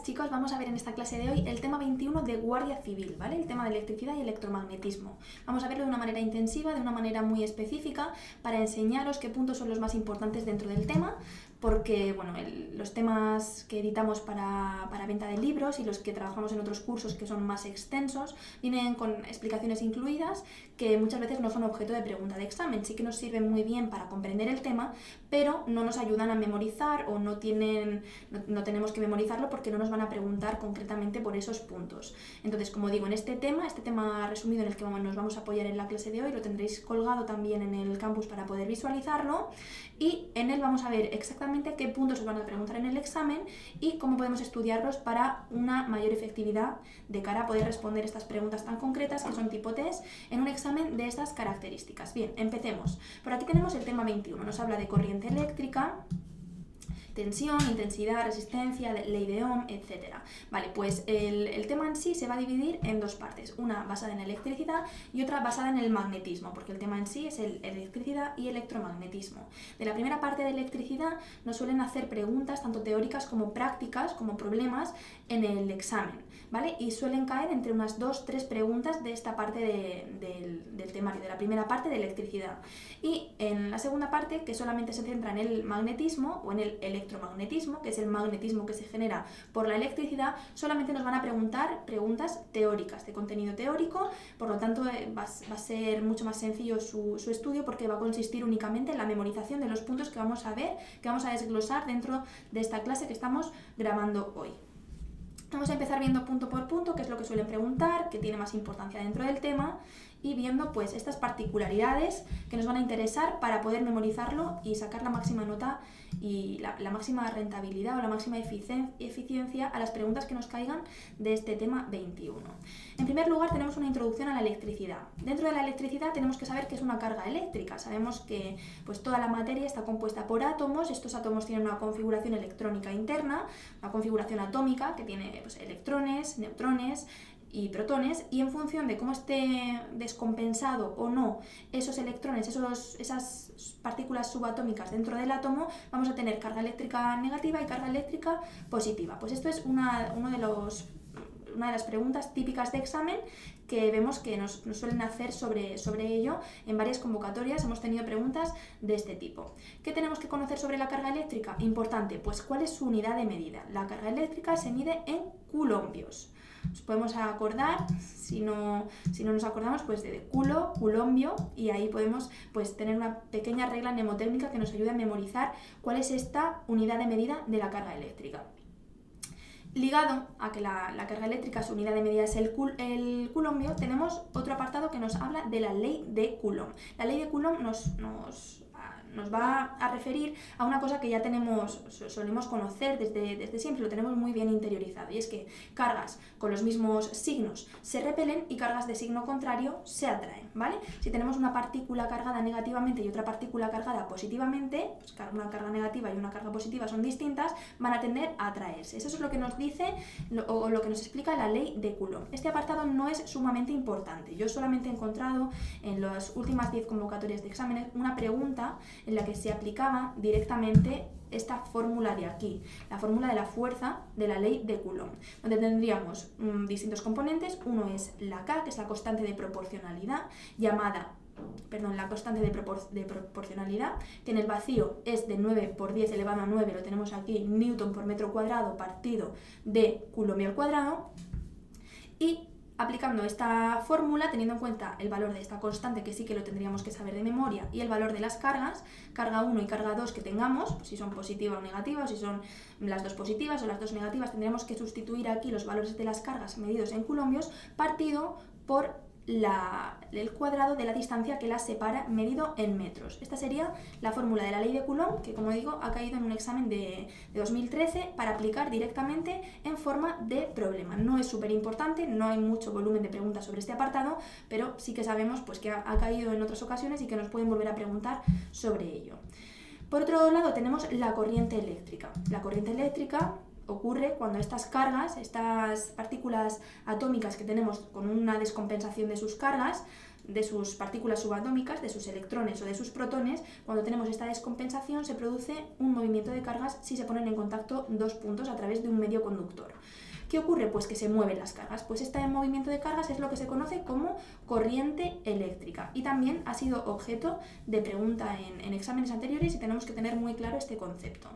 días, chicos. Vamos a ver en esta clase de hoy el tema 21 de Guardia Civil, ¿vale? El tema de electricidad y electromagnetismo. Vamos a verlo de una manera intensiva, de una manera muy específica, para enseñaros qué puntos son los más importantes dentro del tema, porque, bueno, los temas que editamos para venta de libros y los que trabajamos en otros cursos que son más extensos vienen con explicaciones incluidas que muchas veces no son objeto de pregunta de examen. Sí que nos sirven muy bien para comprender el tema, pero no nos ayudan a memorizar o no tenemos que memorizarlo porque no nos van a preguntar concretamente por esos puntos. Entonces, como digo, en este tema resumido en el que nos vamos a apoyar en la clase de hoy, lo tendréis colgado también en el campus para poder visualizarlo, y en él vamos a ver exactamente qué puntos os van a preguntar en el examen y cómo podemos estudiarlos para una mayor efectividad de cara a poder responder estas preguntas tan concretas que son tipo test en un examen de estas características. Bien, empecemos. Por aquí tenemos el tema 21, nos habla de corriente eléctrica, tensión, intensidad, resistencia, ley de Ohm, etc. Vale, pues el tema en sí se va a dividir en dos partes, una basada en la electricidad y otra basada en el magnetismo, porque el tema en sí es electricidad y electromagnetismo. De la primera parte de electricidad nos suelen hacer preguntas tanto teóricas como prácticas, como problemas en el examen, ¿vale? Y suelen caer entre unas 2-3 preguntas de esta parte del temario, de la primera parte de electricidad. Y en la segunda parte, que solamente se centra en el magnetismo o en el electromagnetismo, que es el magnetismo que se genera por la electricidad, solamente nos van a preguntar preguntas teóricas, de contenido teórico. Por lo tanto va a ser mucho más sencillo su estudio, porque va a consistir únicamente en la memorización de los puntos que vamos a ver, que vamos a desglosar dentro de esta clase que estamos grabando hoy. Vamos a empezar viendo punto por punto qué es lo que suelen preguntar, qué tiene más importancia dentro del tema, y viendo pues estas particularidades que nos van a interesar para poder memorizarlo y sacar la máxima nota y la máxima rentabilidad o la máxima eficiencia a las preguntas que nos caigan de este tema 21. En primer lugar, tenemos una introducción a la electricidad. Dentro de la electricidad tenemos que saber qué es una carga eléctrica. Sabemos que pues toda la materia está compuesta por átomos. Estos átomos tienen una configuración electrónica interna, una configuración atómica que tiene pues, electrones, neutrones y protones, y en función de cómo esté descompensado o no esos electrones, esas partículas subatómicas dentro del átomo, vamos a tener carga eléctrica negativa y carga eléctrica positiva. Pues esto es una de las preguntas típicas de examen que vemos que nos suelen hacer sobre ello. En varias convocatorias hemos tenido preguntas de este tipo. ¿Qué tenemos que conocer sobre la carga eléctrica? Importante, pues ¿cuál es su unidad de medida? La carga eléctrica se mide en coulombios. Nos podemos acordar, si no nos acordamos, pues de coulombio, y ahí podemos pues tener una pequeña regla mnemotécnica que nos ayuda a memorizar cuál es esta unidad de medida de la carga eléctrica. Ligado a que la carga eléctrica, su unidad de medida es el coulombio, tenemos otro apartado que nos habla de la ley de Coulomb. La ley de Coulomb nos va a referir a una cosa que ya solemos conocer desde siempre, lo tenemos muy bien interiorizado, y es que cargas con los mismos signos se repelen y cargas de signo contrario se atraen, ¿vale? Si tenemos una partícula cargada negativamente y otra partícula cargada positivamente, pues una carga negativa y una carga positiva son distintas, van a tender a atraerse. Eso es lo que nos dice o lo que nos explica la ley de Coulomb. Este apartado no es sumamente importante. Yo solamente he encontrado en las últimas 10 convocatorias de exámenes una pregunta en la que se aplicaba directamente esta fórmula de aquí, la fórmula de la fuerza de la ley de Coulomb, donde tendríamos distintos componentes. Uno es la K, que es la constante de proporcionalidad, la constante de proporcionalidad, que en el vacío es de 9 por 10 elevado a 9, lo tenemos aquí, newton por metro cuadrado partido de coulomb al cuadrado, y aplicando esta fórmula, teniendo en cuenta el valor de esta constante, que sí que lo tendríamos que saber de memoria, y el valor de las cargas, carga 1 y carga 2 que tengamos, pues si son positivas o negativas, si son las dos positivas o las dos negativas, tendríamos que sustituir aquí los valores de las cargas medidos en coulombios partido por el cuadrado de la distancia que las separa medido en metros. Esta sería la fórmula de la ley de Coulomb, que, como digo, ha caído en un examen de 2013 para aplicar directamente en forma de problema. No es súper importante, no hay mucho volumen de preguntas sobre este apartado, pero sí que sabemos pues, que ha caído en otras ocasiones y que nos pueden volver a preguntar sobre ello. Por otro lado, tenemos la corriente eléctrica. La corriente eléctrica ocurre cuando estas cargas, estas partículas atómicas que tenemos con una descompensación de sus cargas, de sus partículas subatómicas, de sus electrones o de sus protones, cuando tenemos esta descompensación se produce un movimiento de cargas si se ponen en contacto dos puntos a través de un medio conductor. ¿Qué ocurre? Pues que se mueven las cargas. Pues este movimiento de cargas es lo que se conoce como corriente eléctrica y también ha sido objeto de pregunta en exámenes anteriores y tenemos que tener muy claro este concepto.